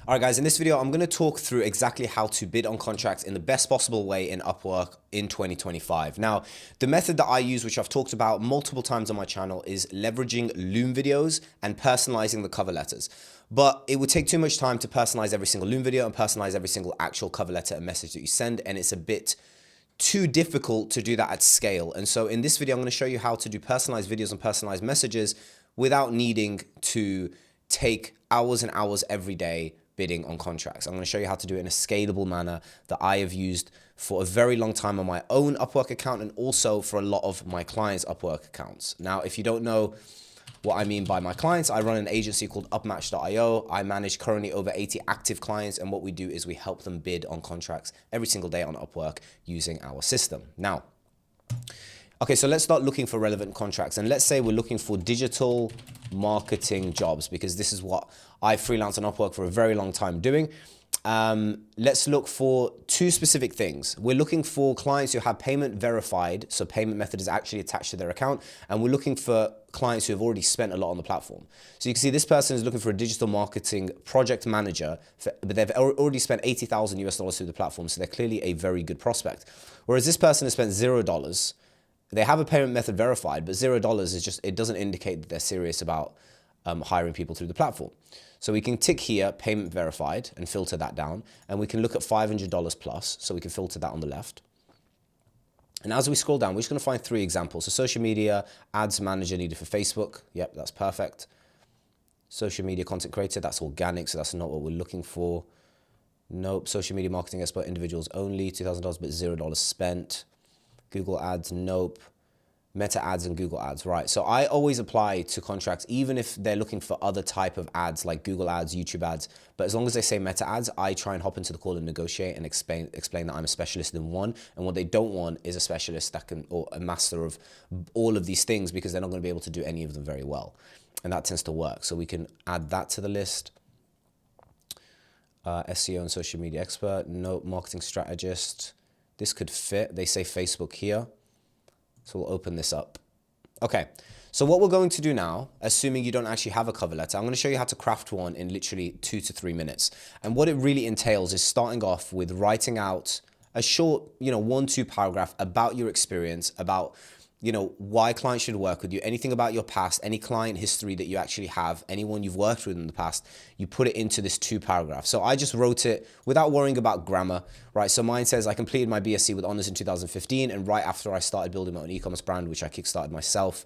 All right, guys, in this video, I'm going to talk through exactly how to bid on contracts in the best possible way in Upwork in 2025. Now, the method that I use, which I've talked about multiple times on my channel, is leveraging Loom videos and personalizing the cover letters. But it would take too much time to personalize every single Loom video and personalize every single actual cover letter and message that you send, and it's a bit too difficult to do that at scale. And so in this video, I'm going to show you how to do personalized videos and personalized messages without needing to take hours and hours every day bidding on contracts. I'm going to show you how to do it in a scalable manner that I have used for a very long time on my own Upwork account and also for a lot of my clients' Upwork accounts. Now, if you don't know what I mean by my clients, I run an agency called Upmatch.io. I manage currently over 80 active clients, and what we do is we help them bid on contracts every single day on Upwork using our system. Now, okay, so let's start looking for relevant contracts. And let's say we're looking for digital marketing jobs, because this is what I freelance on Upwork for a very long time doing. Let's look for two specific things. We're looking for clients who have payment verified, so payment method is actually attached to their account, and we're looking for clients who have already spent a lot on the platform. So you can see this person is looking for a digital marketing project manager, but they've already spent $80,000 through the platform, so they're clearly a very good prospect. Whereas this person has spent $0. They have a payment method verified, but $0 is just, it doesn't indicate that they're serious about hiring people through the platform. So we can tick here, payment verified, and filter that down. And we can look at $500 plus, so we can filter that on the left. And as we scroll down, we're just gonna find 3 examples. So social media, ads manager needed for Facebook. Yep, that's perfect. Social media content creator, that's organic, so that's not what we're looking for. Nope, social media marketing expert, individuals only, $2,000, but $0 spent. Google ads, nope. Meta ads and Google ads, right. So I always apply to contracts, even if they're looking for other type of ads like Google ads, YouTube ads. But as long as they say meta ads, I try and hop into the call and negotiate and explain that I'm a specialist in one. And what they don't want is a specialist that can, or a master of all of these things, because they're not going to be able to do any of them very well. And that tends to work. So we can add that to the list. SEO and social media expert, nope. Marketing strategist. This could fit. They say Facebook here. So we'll open this up. Okay, so what we're going to do now, assuming you don't actually have a cover letter, I'm going to show you how to craft one in literally 2 to 3 minutes. And what it really entails is starting off with writing out a short, 1-2 paragraph about your experience, about why clients should work with you, anything about your past, any client history that you actually have, anyone you've worked with in the past, you put it into this 2 paragraphs. So I just wrote it without worrying about grammar, right? So mine says I completed my BSc with honors in 2015, and right after I started building my own e-commerce brand, which I kickstarted myself,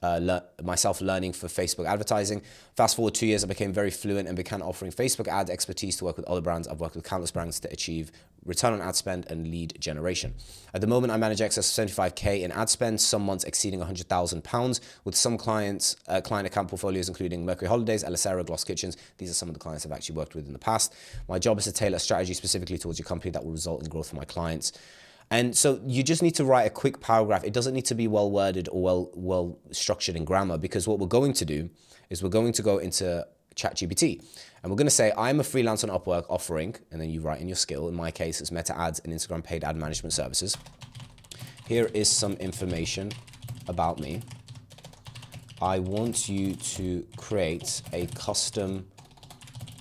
learning for Facebook advertising. Fast forward 2 years, I became very fluent and began offering Facebook ad expertise to work with other brands. I've worked with countless brands to achieve return on ad spend and lead generation. At the moment, I manage excess of 75K in ad spend, some months exceeding £100,000, with some clients, client account portfolios including Mercury Holidays, Elisera, Gloss Kitchens. These are some of the clients I've actually worked with in the past. My job is to tailor a strategy specifically towards your company that will result in growth for my clients. And so you just need to write a quick paragraph. It doesn't need to be well worded or well structured in grammar, because what we're going to do is we're going to go into ChatGPT and we're going to say, I'm a freelance on Upwork offering, and then you write in your skill. In my case, it's Meta ads and Instagram paid ad management services. Here is some information about me. I want you to create a custom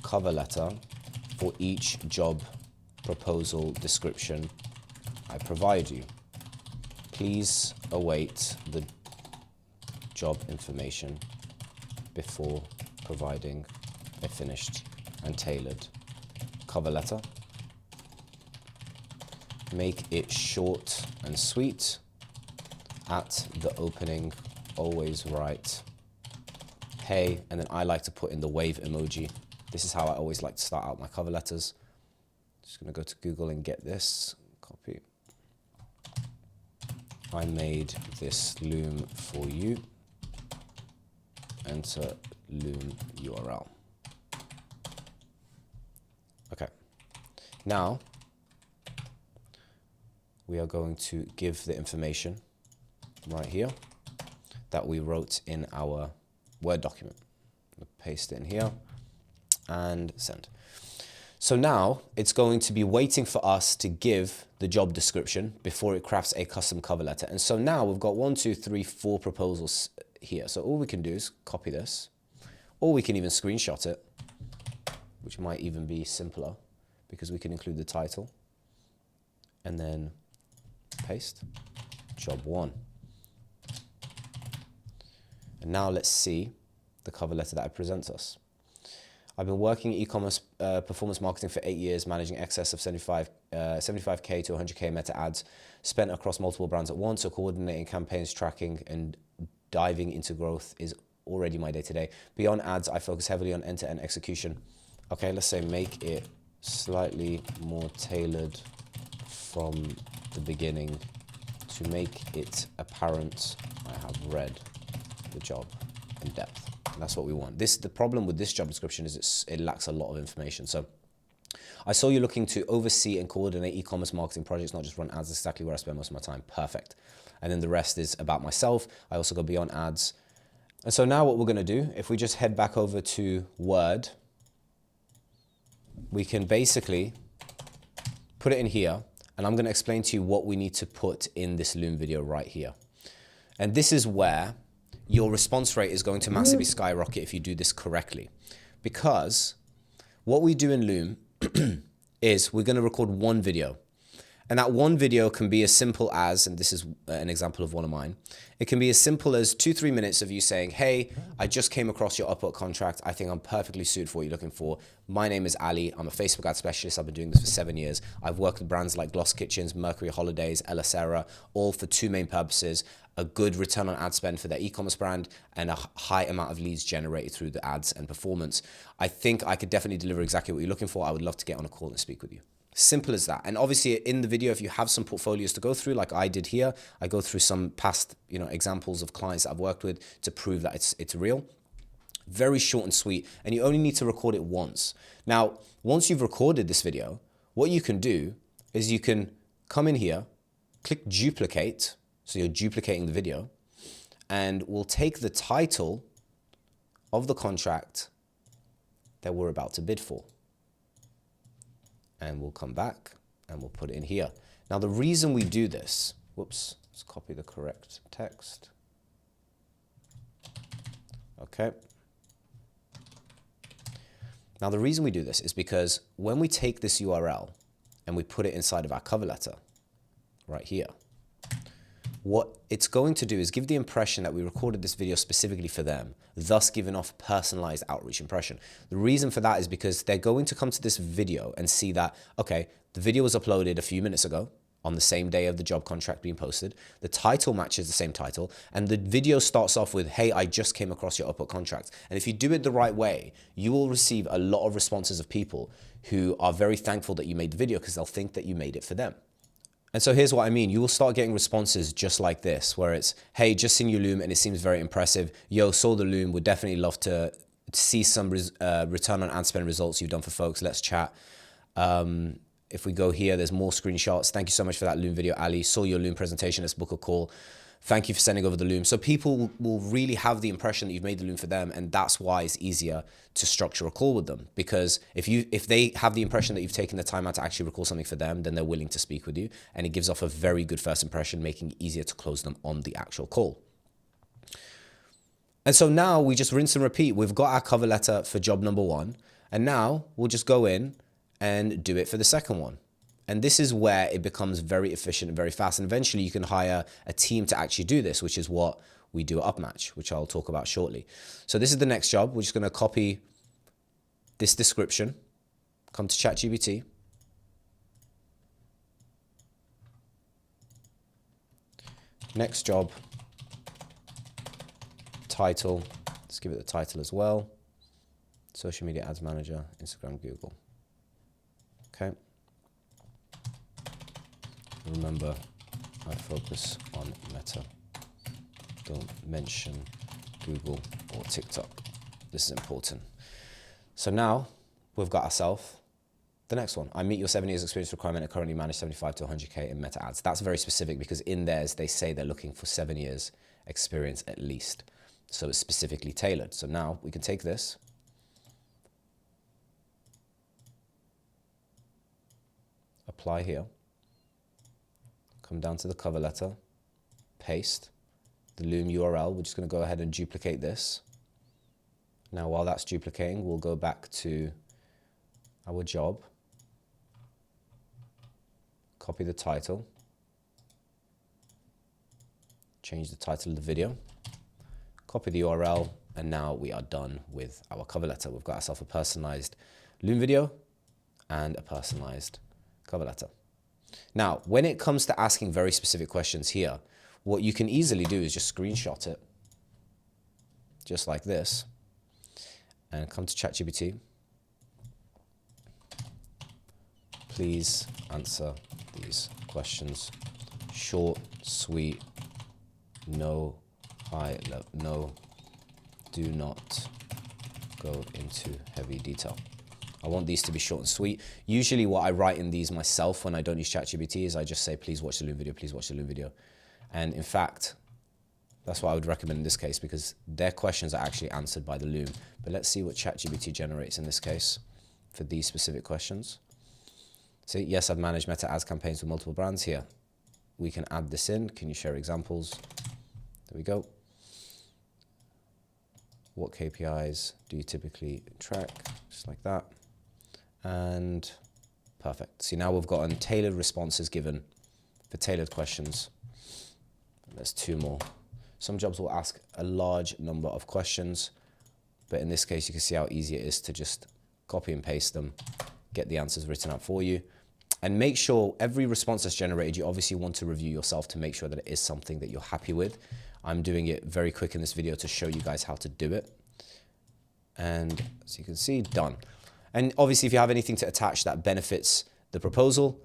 cover letter for each job proposal description I provide you. Please await the job information before providing a finished and tailored cover letter. Make it short and sweet. At the opening, always write, hey, and then I like to put in the wave emoji. This is how I always like to start out my cover letters. Just gonna go to Google and get this, copy. I made this Loom for you. Enter Loom URL. Okay. Now, we are going to give the information right here that we wrote in our Word document. Paste it in here and send. So now it's going to be waiting for us to give the job description before it crafts a custom cover letter. And so now we've got 1, 2, 3, 4 proposals here. So all we can do is copy this, or we can even screenshot it. which might even be simpler because we can include the title and then paste job 1. And now let's see the cover letter that it presents us. I've been working in e-commerce performance marketing for 8 years, managing excess of 75K to 100K meta ads spent across multiple brands at once. So coordinating campaigns, tracking, and diving into growth is already my day-to-day. Beyond ads, I focus heavily on end-to-end execution. Okay, let's say make it slightly more tailored from the beginning to make it apparent I have read the job in depth. And that's what we want. The problem with this job description is it lacks a lot of information. So I saw you looking to oversee and coordinate e-commerce marketing projects, not just run ads. That's exactly where I spend most of my time. Perfect. And then the rest is about myself. I also go beyond ads. And so now what we're going to do, if we just head back over to Word, we can basically put it in here. And I'm going to explain to you what we need to put in this Loom video right here. And this is where your response rate is going to massively skyrocket if you do this correctly. Because what we do in Loom is we're going to record one video. And that one video can be as simple as, and this is an example of one of mine, it can be as simple as 2-3 minutes of you saying, hey, I just came across your Upwork contract. I think I'm perfectly suited for what you're looking for. My name is Ali. I'm a Facebook ad specialist. I've been doing this for 7 years. I've worked with brands like Gloss Kitchens, Mercury Holidays, Ella Sarah, all for 2 main purposes: a good return on ad spend for their e-commerce brand and a high amount of leads generated through the ads and performance. I think I could definitely deliver exactly what you're looking for. I would love to get on a call and speak with you. Simple as that. And obviously in the video, if you have some portfolios to go through, like I did here, I go through some past, examples of clients that I've worked with to prove that it's real. Very short and sweet. And you only need to record it once. Now, once you've recorded this video, what you can do is you can come in here, click duplicate. So you're duplicating the video, and we'll take the title of the contract that we're about to bid for. And we'll come back and we'll put it in here. Now, the reason we do this, whoops, let's copy the correct text. Okay. Now, the reason we do this is because when we take this URL and we put it inside of our cover letter right here, what it's going to do is give the impression that we recorded this video specifically for them, thus giving off personalized outreach impression. The reason for that is because they're going to come to this video and see that, okay, the video was uploaded a few minutes ago on the same day of the job contract being posted. The title matches the same title, and the video starts off with, hey, I just came across your Upwork contract. And if you do it the right way, you will receive a lot of responses of people who are very thankful that you made the video because they'll think that you made it for them. And so here's what I mean. You will start getting responses just like this, where it's, hey, just seen your Loom and it seems very impressive. Yo, saw the Loom, would definitely love to see some return on ad spend results you've done for folks. Let's chat. If we go here, there's more screenshots. Thank you so much for that Loom video, Ali. Saw your Loom presentation. Let's book a call. Thank you for sending over the Loom. So people will really have the impression that you've made the Loom for them, and that's why it's easier to structure a call with them. Because if they have the impression that you've taken the time out to actually record something for them, then they're willing to speak with you, and it gives off a very good first impression, making it easier to close them on the actual call. And so now we just rinse and repeat. We've got our cover letter for job number 1, and now we'll just go in and do it for the second one. And this is where it becomes very efficient and very fast. And eventually you can hire a team to actually do this, which is what we do at Upmatch, which I'll talk about shortly. So this is the next job. We're just going to copy this description, come to ChatGPT. Next job, title. Let's give it the title as well. Social media ads manager, Instagram, Google. Okay. Remember, I focus on Meta. Don't mention Google or TikTok. This is important. So now we've got ourselves the next one. I meet your 7 years experience requirement and currently manage 75 to 100K in Meta ads. That's very specific because in theirs, they say they're looking for 7 years experience at least. So it's specifically tailored. So now we can take this. Apply here. Come down to the cover letter, paste the Loom URL. We're just going to go ahead and duplicate this. Now, while that's duplicating, we'll go back to our job, copy the title, change the title of the video, copy the URL, and now we are done with our cover letter. We've got ourselves a personalized Loom video and a personalized cover letter. Now, when it comes to asking very specific questions here, what you can easily do is just screenshot it, just like this, and come to ChatGPT. Please answer these questions. Short, sweet, no high level, no, do not go into heavy detail. I want these to be short and sweet. Usually what I write in these myself when I don't use ChatGPT is I just say, please watch the Loom video, please watch the Loom video. And in fact, that's what I would recommend in this case, because their questions are actually answered by the Loom. But let's see what ChatGPT generates in this case for these specific questions. So yes, I've managed Meta ads campaigns with multiple brands here. We can add this in. Can you share examples? There we go. What KPIs do you typically track? Just like that. And perfect. See, now we've gotten tailored responses given for tailored questions. There's two more. Some jobs will ask a large number of questions, but in this case, you can see how easy it is to just copy and paste them, get the answers written out for you. And make sure every response that's generated, you obviously want to review yourself to make sure that it is something that you're happy with. I'm doing it very quick in this video to show you guys how to do it. And as you can see, done. And obviously, if you have anything to attach that benefits the proposal,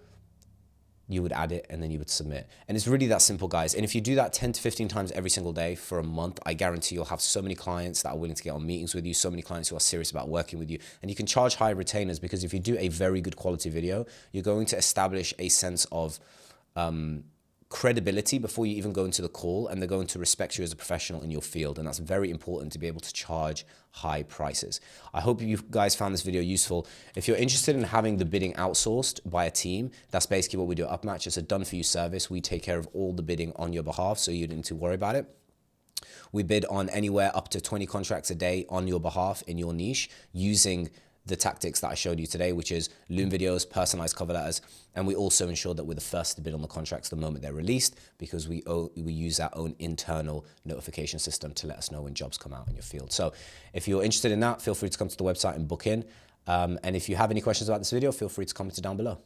you would add it and then you would submit. And it's really that simple, guys. And if you do that 10 to 15 times every single day for a month, I guarantee you'll have so many clients that are willing to get on meetings with you, so many clients who are serious about working with you. And you can charge high retainers, because if you do a very good quality video, you're going to establish a sense of credibility before you even go into the call, and they're going to respect you as a professional in your field. And that's very important, to be able to charge high prices. I hope you guys found this video useful. If you're interested in having the bidding outsourced by a team, that's basically what we do at Upmatch. It's a done for you service. We take care of all the bidding on your behalf, so you don't need to worry about it. We bid on anywhere up to 20 contracts a day on your behalf in your niche, using the tactics that I showed you today, which is Loom videos, personalized cover letters, and we also ensure that we're the first to bid on the contracts the moment they're released, because we use our own internal notification system to let us know when jobs come out in your field. So if you're interested in that, feel free to come to the website and book in. And if you have any questions about this video, feel free to comment it down below.